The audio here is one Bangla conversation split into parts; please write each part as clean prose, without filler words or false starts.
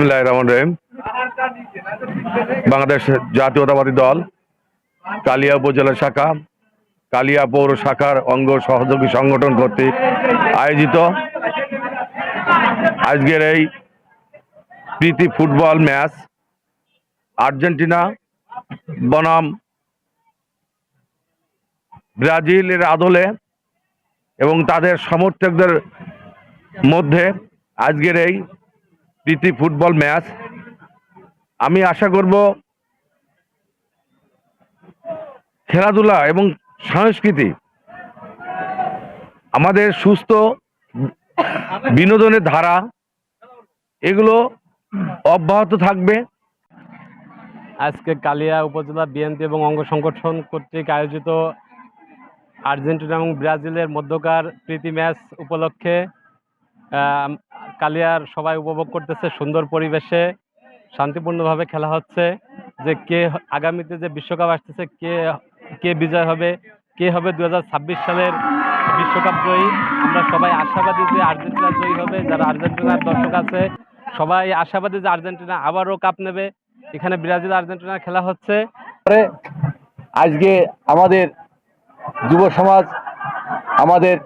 বিসমিল্লাহির রহমানির রহিম। বাংলাদেশ জাতীয়তাবাদী দল কালিয়া উপজেলা শাখা, কালিয়া পৌর শাখার অঙ্গ সহযোগী সংগঠন কর্তৃক আয়োজিত আজকের এই প্রীতি ফুটবল ম্যাচ আর্জেন্টিনা বনাম ব্রাজিলের আদলে এবং তাদের সমর্থকদের মধ্যে আজকের এই প্রীতি ফুটবল ম্যাচ। আমি আশা করব খেলাধুলা এবং সংস্কৃতি আমাদের সুস্থ বিনোদনের ধারা এগুলো অব্যাহত থাকবে। আজকে কালিয়া উপজেলা বিএনপি এবং অঙ্গ সংগঠন কর্তৃক আয়োজিত আর্জেন্টিনা এবং ব্রাজিলের মধ্যকার প্রীতি ম্যাচ উপলক্ষে কালিয়ার সবাই উপভোগ করতেছে। সুন্দর পরিবেশে শান্তিপূর্ণভাবে খেলা হচ্ছে। যে কে আগামীতে যে বিশ্বকাপ আসতেছে, কে বিজয় হবে, কে হবে 2026 সালের বিশ্বকাপ জয়ী। আমরা সবাই আশাবাদী যে আর্জেন্টিনা জয়ী হবে। যারা আর্জেন্টিনার দর্শক আছে সবাই আশাবাদী যে আর্জেন্টিনা আবারও কাপ নেবে। এখানে ব্রাজিল আর্জেন্টিনার খেলা হচ্ছে। আজকে আমাদের যুব সমাজ, আমাদের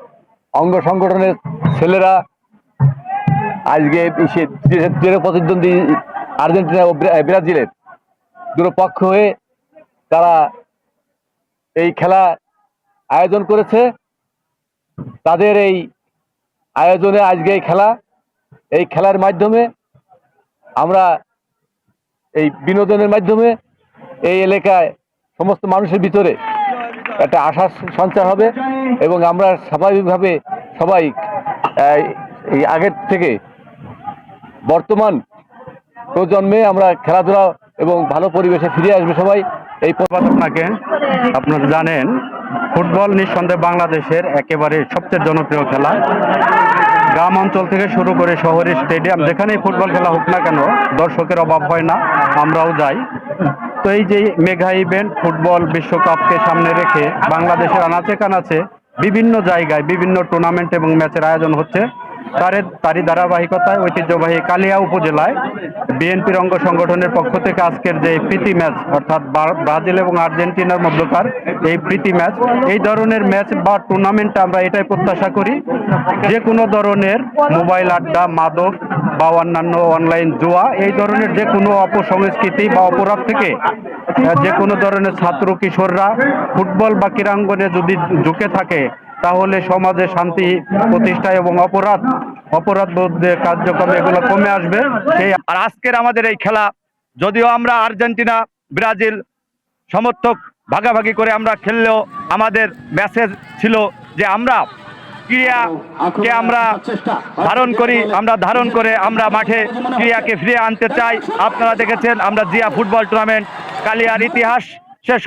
অঙ্গ সংগঠনের ছেলেরা আজকে প্রতিদ্বন্দ্বী আর্জেন্টিনা ও ব্রাজিলের দুটো পক্ষ হয়ে তারা এই খেলা আয়োজন করেছে। তাদের এই আয়োজনে আজকে এই খেলার মাধ্যমে আমরা এই বিনোদনের মাধ্যমে এই এলাকায় সমস্ত মানুষের ভিতরে একটা আশার সঞ্চার হবে এবং আমরা স্বাভাবিকভাবে সবাই এই আগের থেকে বর্তমান প্রজন্মে আমরা খেলাধুলা এবং ভালো পরিবেশে ফিরে আসবে সবাই। এই আপনাকে আপনারা জানেন ফুটবল নিঃসন্দেহে বাংলাদেশের একেবারে সবচেয়ে জনপ্রিয় খেলা। গ্রাম অঞ্চল থেকে শুরু করে শহরের স্টেডিয়াম যেখানেই ফুটবল খেলা হোক না কেন দর্শকের অভাব হয় না, আমরাও যাই। তো এই যে মেগা ইভেন্ট ফুটবল বিশ্বকাপকে সামনে রেখে বাংলাদেশের আনাচে কানাচে বিভিন্ন জায়গায় বিভিন্ন টুর্নামেন্ট এবং ম্যাচের আয়োজন হচ্ছে। তারই ধারাবাহিকতায় ঐতিহ্যবাহী কালিয়া উপজেলায় বিএনপির অঙ্গ সংগঠনের পক্ষ থেকে আজকের যে প্রীতি ম্যাচ অর্থাৎ ব্রাজিল এবং আর্জেন্টিনার মধ্যকার এই প্রীতি ম্যাচ, এই ধরনের ম্যাচ বা টুর্নামেন্টে আমরা এটাই প্রত্যাশা করি যে কোনো ধরনের মোবাইল আড্ডা, মাদক বা অন্যান্য অনলাইন জুয়া, এই ধরনের যে কোনো অপসংস্কৃতি বা অপরাধ থেকে যে কোনো ধরনের ছাত্র কিশোররা ফুটবল বা ক্রীড়াঙ্গনে যদি ঝুঁকে থাকে তাহলে সমাজে শান্তি প্রতিষ্ঠা এবং অপরাধ বোধের কার্যক্রম এগুলো কমে আসবে। আর আজকের আমাদের এই খেলা যদিও আমরা আর্জেন্টিনা ব্রাজিল সমর্থক ভাগাভাগি করে আমরা খেললেও আমাদের মেসেজ ছিল যে আমরা ক্রীড়াকে আমরা ধারণ করে আমরা মাঠে ক্রীড়াকে ফিরিয়ে আনতে চাই। আপনারা দেখেছেন আমরা জিয়া ফুটবল টুর্নামেন্ট কালিয়ার ইতিহাস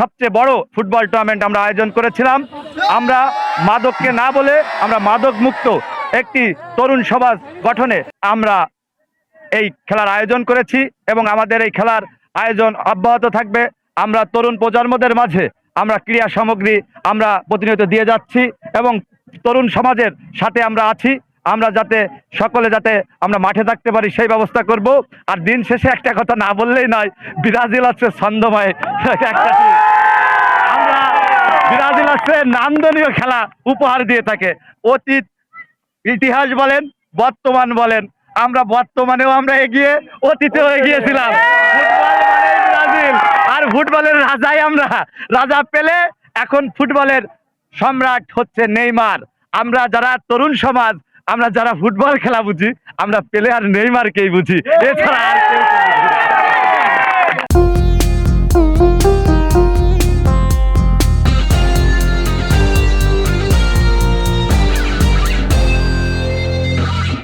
সবচেয়ে বড় ফুটবল টুর্নামেন্ট আমরা আয়োজন করেছিলাম। আমরা মাদককে না বলে আমরা মাদক মুক্ত একটি তরুণ সমাজ গঠনে আমরা এই খেলার আয়োজন করেছি এবং আমাদের এই খেলার আয়োজন অব্যাহত থাকবে। আমরা তরুণ প্রজন্মদের মাঝে আমরা ক্রীড়া সামগ্রী আমরা প্রতিনিয়ত দিয়ে যাচ্ছি এবং তরুণ সমাজের সাথে আমরা আছি। আমরা সকলে যাতে আমরা মাঠে থাকতে পারি সেই ব্যবস্থা করব। আর দিন শেষে একটা কথা না বললেই নয়, ব্রাজিল হচ্ছে ছন্দময় একটা আমরা ব্রাজিল হচ্ছে নান্দনীয় খেলা উপহার দিয়ে থাকে। অতীত ইতিহাস বলেন, বর্তমান বলেন, আমরা বর্তমানেও আমরা এগিয়ে, অতীতেও এগিয়েছিলাম। ফুটবল মানে ব্রাজিল, আর ফুটবলের রাজাই আমরা। রাজা পেলে, এখন ফুটবলের সম্রাট হচ্ছে নেইমার। আমরা যারা তরুণ সমাজ, আমরা যারা ফুটবল খেলা বুঝি, আমরা পেলে আর নেইমারকেই বুঝি, এছাড়া আর কেউ